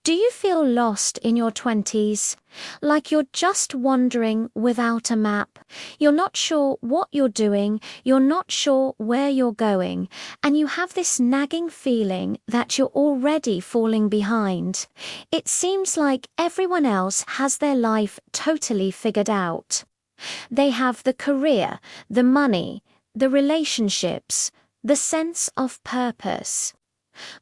Do you feel lost in your 20s? Like you're just wandering without a map? You're not sure what you're doing, you're not sure where you're going, and you have this nagging feeling that you're already falling behind. It seems like everyone else has their life totally figured out. They have the career, the money, the relationships, the sense of purpose.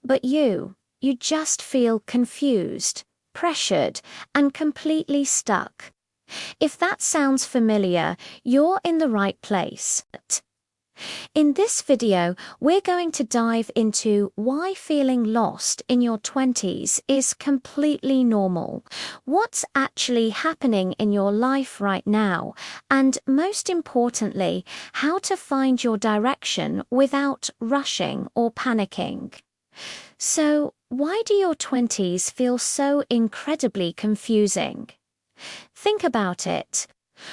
But you just feel confused, pressured, and completely stuck. If that sounds familiar, you're in the right place. In this video, we're going to dive into why feeling lost in your 20s is completely normal, what's actually happening in your life right now, and most importantly, how to find your direction without rushing or panicking. So, why do your 20s feel so incredibly confusing? Think about it.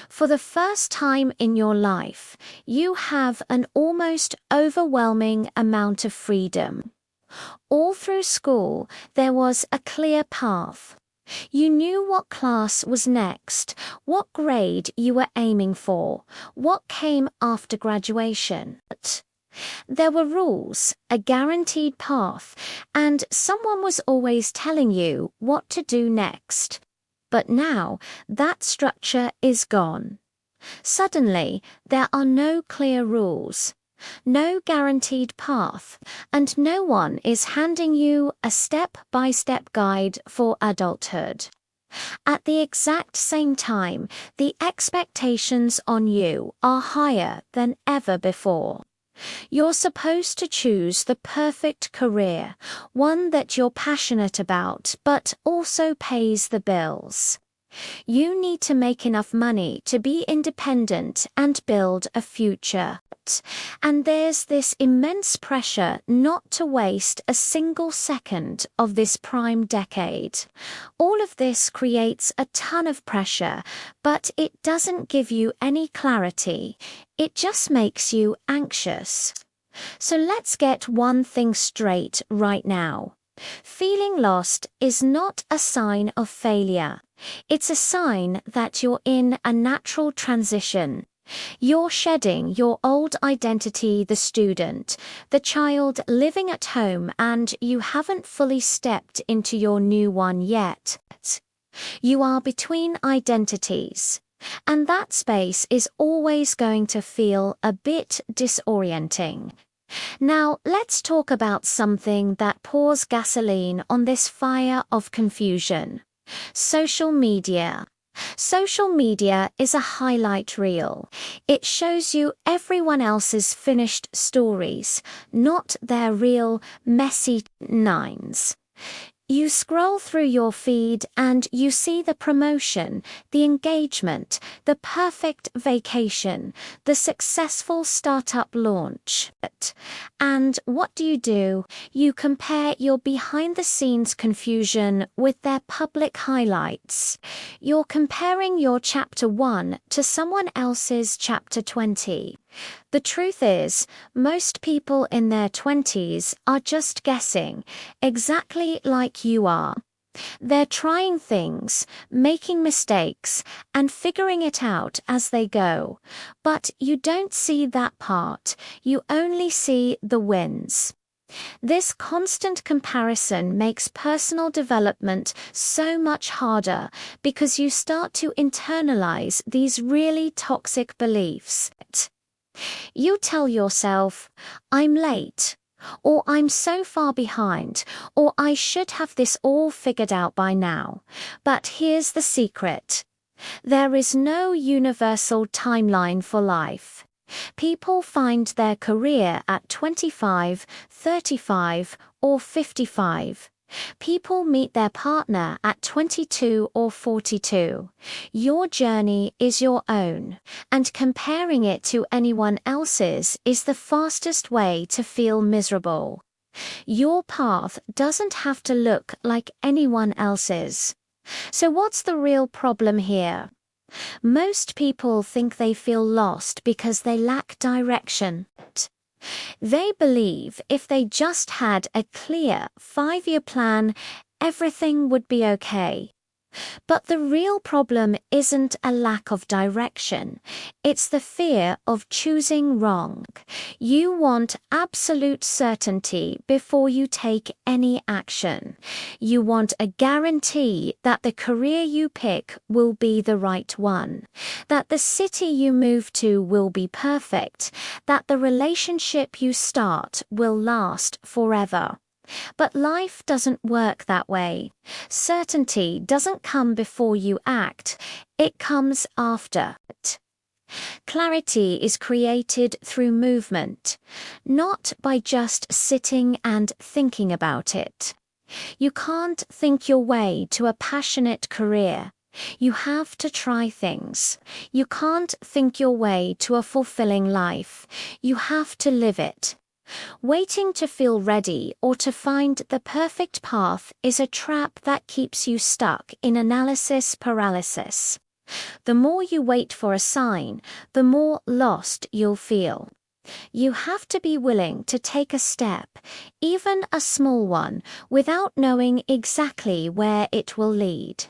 For the first time in your life, you have an almost overwhelming amount of freedom. All through school, there was a clear path. You knew what class was next, what grade you were aiming for, what came after graduation. There were rules, a guaranteed path, and someone was always telling you what to do next. But now, that structure is gone. Suddenly, there are no clear rules, no guaranteed path, and no one is handing you a step-by-step guide for adulthood. At the exact same time, the expectations on you are higher than ever before. You're supposed to choose the perfect career, one that you're passionate about but also pays the bills. You need to make enough money to be independent and build a future. And there's this immense pressure not to waste a single second of this prime decade. All of this creates a ton of pressure, but it doesn't give you any clarity. It just makes you anxious. So let's get one thing straight right now. Feeling lost is not a sign of failure. It's a sign that you're in a natural transition. You're shedding your old identity, the student, the child living at home, and you haven't fully stepped into your new one yet. You are between identities, and that space is always going to feel a bit disorienting. Now, let's talk about something that pours gasoline on this fire of confusion. Social media. Social media is a highlight reel. It shows you everyone else's finished stories, not their real, messy nines. You scroll through your feed and you see the promotion, the engagement, the perfect vacation, the successful startup launch. And what do? You compare your behind-the-scenes confusion with their public highlights. You're comparing your chapter 1 to someone else's chapter 20. The truth is, most people in their 20s are just guessing, exactly like you are. They're trying things, making mistakes, and figuring it out as they go. But you don't see that part, you only see the wins. This constant comparison makes personal development so much harder because you start to internalize these really toxic beliefs. You tell yourself, I'm late, or I'm so far behind, or I should have this all figured out by now. But here's the secret. There is no universal timeline for life. People find their career at 25, 35, or 55. People meet their partner at 22 or 42. Your journey is your own, and comparing it to anyone else's is the fastest way to feel miserable. Your path doesn't have to look like anyone else's. So what's the real problem here? Most people think they feel lost because they lack direction. They believe if they just had a clear 5-year plan, everything would be okay. But the real problem isn't a lack of direction. It's the fear of choosing wrong. You want absolute certainty before you take any action. You want a guarantee that the career you pick will be the right one, that the city you move to will be perfect, that the relationship you start will last forever. But life doesn't work that way. Certainty doesn't come before you act, it comes after. Clarity is created through movement, not by just sitting and thinking about it. You can't think your way to a passionate career. You have to try things. You can't think your way to a fulfilling life. You have to live it. Waiting to feel ready or to find the perfect path is a trap that keeps you stuck in analysis paralysis. The more you wait for a sign, the more lost you'll feel. You have to be willing to take a step, even a small one, without knowing exactly where it will lead.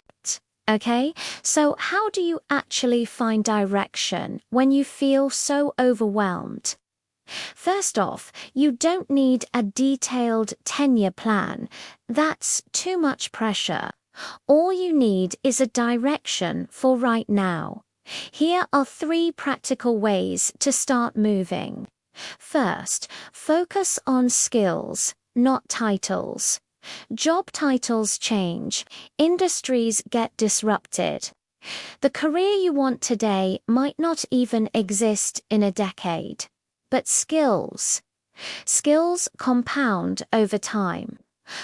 Okay, so how do you actually find direction when you feel so overwhelmed? First off, you don't need a detailed 10-year plan. That's too much pressure. All you need is a direction for right now. Here are 3 practical ways to start moving. First, focus on skills, not titles. Job titles change. Industries get disrupted. The career you want today might not even exist in a decade. But skills compound over time.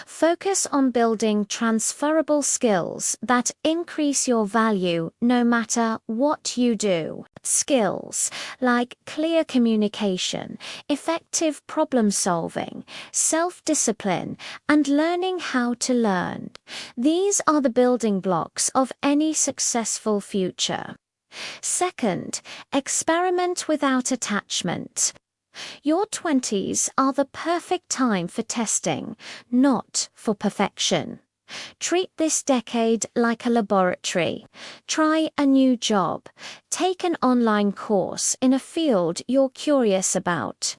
Focus on building transferable skills that increase your value no matter what you do. Skills like clear communication, effective problem solving, self-discipline, and learning how to learn. These are the building blocks of any successful future. Second, experiment without attachment. Your 20s are the perfect time for testing, not for perfection. Treat this decade like a laboratory. Try a new job. Take an online course in a field you're curious about.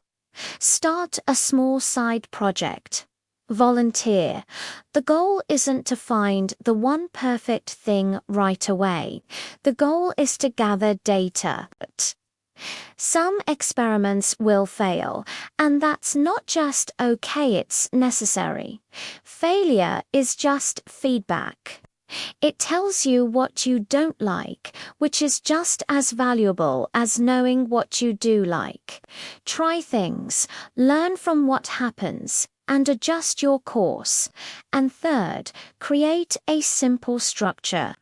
Start a small side project. Volunteer. The goal isn't to find the one perfect thing right away. The goal is to gather data. Some experiments will fail, and that's not just okay, it's necessary. Failure is just feedback. It tells you what you don't like, which is just as valuable as knowing what you do like. Try things, learn from what happens, and adjust your course. And third, create a simple structure.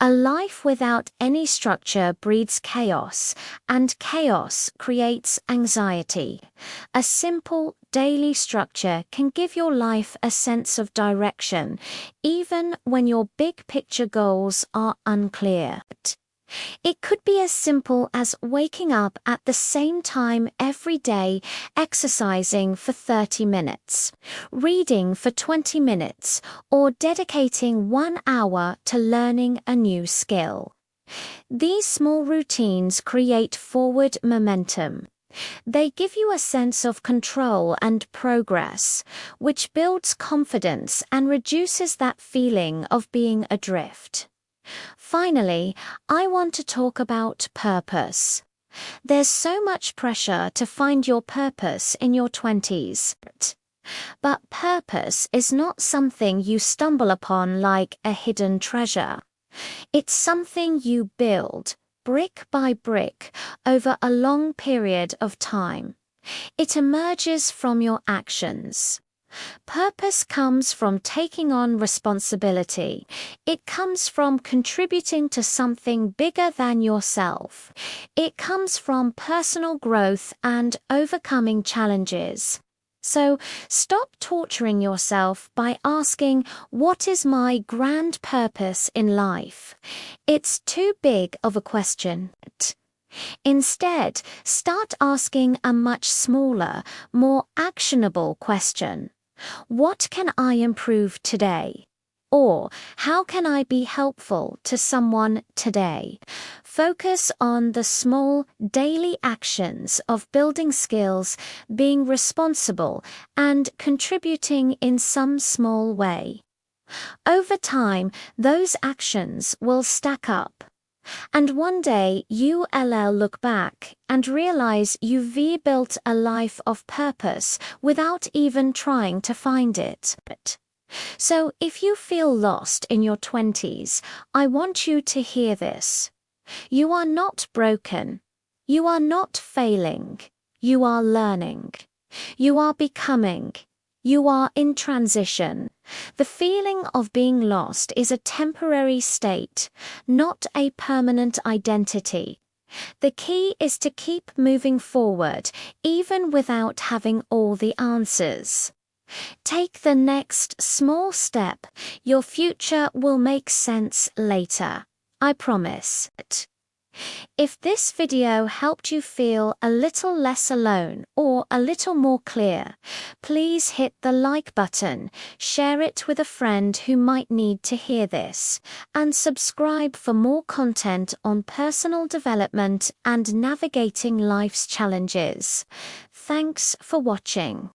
A life without any structure breeds chaos, and chaos creates anxiety. A simple, daily structure can give your life a sense of direction, even when your big picture goals are unclear. It could be as simple as waking up at the same time every day, exercising for 30 minutes, reading for 20 minutes, or dedicating 1 hour to learning a new skill. These small routines create forward momentum. They give you a sense of control and progress, which builds confidence and reduces that feeling of being adrift. Finally, I want to talk about purpose. There's so much pressure to find your purpose in your 20s. But purpose is not something you stumble upon like a hidden treasure. It's something you build, brick by brick, over a long period of time. It emerges from your actions. Purpose comes from taking on responsibility. It comes from contributing to something bigger than yourself. It comes from personal growth and overcoming challenges. So stop torturing yourself by asking, what is my grand purpose in life? It's too big of a question. Instead, start asking a much smaller, more actionable question. What can I improve today? Or, how can I be helpful to someone today? Focus on the small, daily actions of building skills, being responsible, and contributing in some small way. Over time, those actions will stack up. And one day you'll look back and realize you've built a life of purpose without even trying to find it. So if you feel lost in your 20s, I want you to hear this. You are not broken. You are not failing. You are learning. You are becoming. You are in transition. The feeling of being lost is a temporary state, not a permanent identity. The key is to keep moving forward, even without having all the answers. Take the next small step. Your future will make sense later. I promise. If this video helped you feel a little less alone or a little more clear, please hit the like button, share it with a friend who might need to hear this, and subscribe for more content on personal development and navigating life's challenges. Thanks for watching.